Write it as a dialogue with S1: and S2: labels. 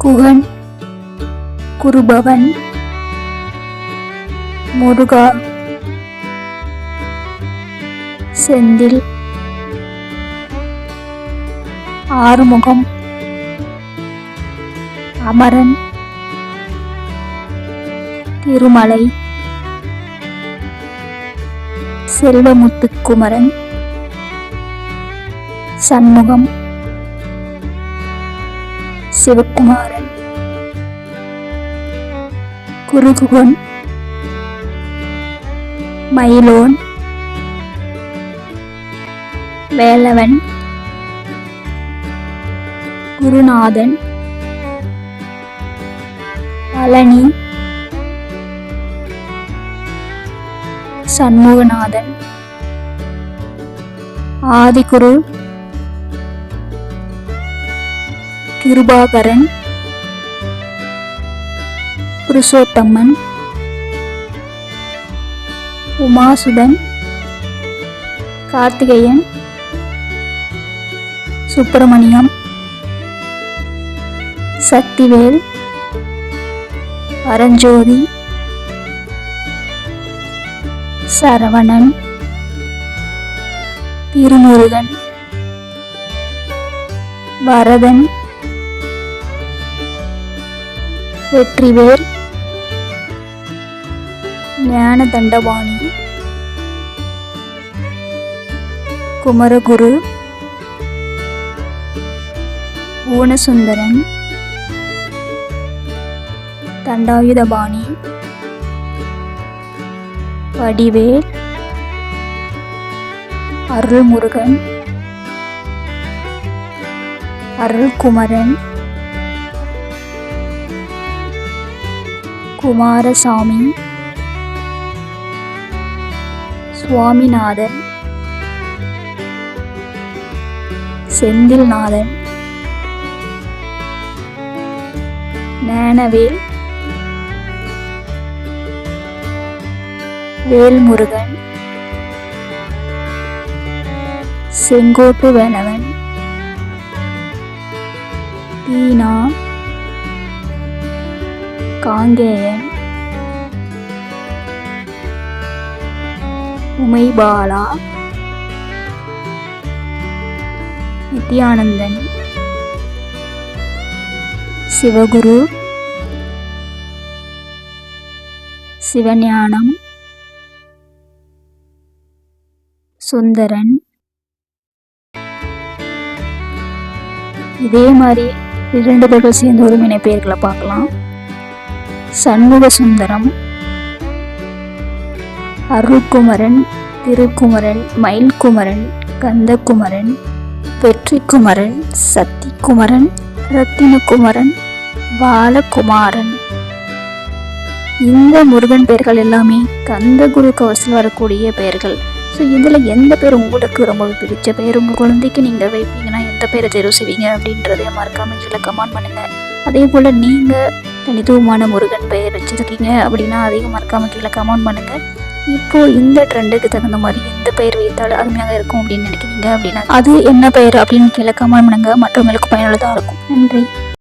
S1: குகன், குருபவன், முருகா, செந்தில், ஆறுமுகம், அமரன், திருமலை, செல்வமுத்துக்குமரன், சண்முகம், சிவகுமாரன், குருகுகன், மயிலோன், வேலவன், குருநாதன், பழனி, சண்முகநாதன், ஆதிகுரு, கிருபாகரன், புருஷோத்தம்மன், உமாசுதன், கார்த்திகேயன், சுப்பிரமணியம், சக்திவேல், பரஞ்சோதி, சரவணன், திருமுருகன், வரதன், வெற்றிவேல், ஞானதண்டபாணி, குமரகுரு, பூனசுந்தரன், தண்டாயுதபாணி, வடிவேல், அருள்முருகன், அருள்குமரன், குமாரசாமி, சுவாமிநாதன், செந்தில்நாதன், ஞானவேல், வேல்முருகன், செங்கோட்டு வேலவன், தீனா, காங்கேயன், உமைபாலா, நித்யானந்தன், சிவகுரு, சிவஞானம், சுந்தரன். இதே மாதிரி 2 பேர்கள் சேர்ந்த ஒருங்கிணை பெயர்களை பார்க்கலாம். சண்முக சுந்தரம், அருள்குமரன், திருக்குமரன், மயில்குமரன், கந்தகுமரன், வெற்றிக்குமரன், சத்திக்குமரன், ரத்தினகுமரன், பாலகுமாரன். இந்த முருகன் பெயர்கள் எல்லாமே கந்தகுரு கவசத்தில் வரக்கூடிய பெயர்கள். ஸோ இதில் எந்த பேர் உங்களுக்கு ரொம்ப பிடிச்ச பெயர், உங்கள் குழந்தைக்கு நீங்கள் வைப்பீங்கன்னா எந்த பேரை தேர்வு செய்வீங்க அப்படின்றத மறக்காமல் கீழே கமெண்ட் பண்ணுங்கள். அதே போல் நீங்கள் தனித்துவமான முருகன் பெயர் வச்சுருக்கீங்க அப்படின்னா அதையும் மறக்காமல் கீழே கமெண்ட் பண்ணுங்கள். இப்போது இந்த ட்ரெண்டுக்கு தகுந்த மாதிரி எந்த பெயர் வைத்தாலும் அருமையாக இருக்கும் அப்படின்னு நினைக்கிறீங்க அப்படின்னா அது என்ன பெயர் அப்படின்னு கீழே கமெண்ட் பண்ணுங்கள். மற்றவங்களுக்கு பயனுள்ளதாக இருக்கும். நன்றி.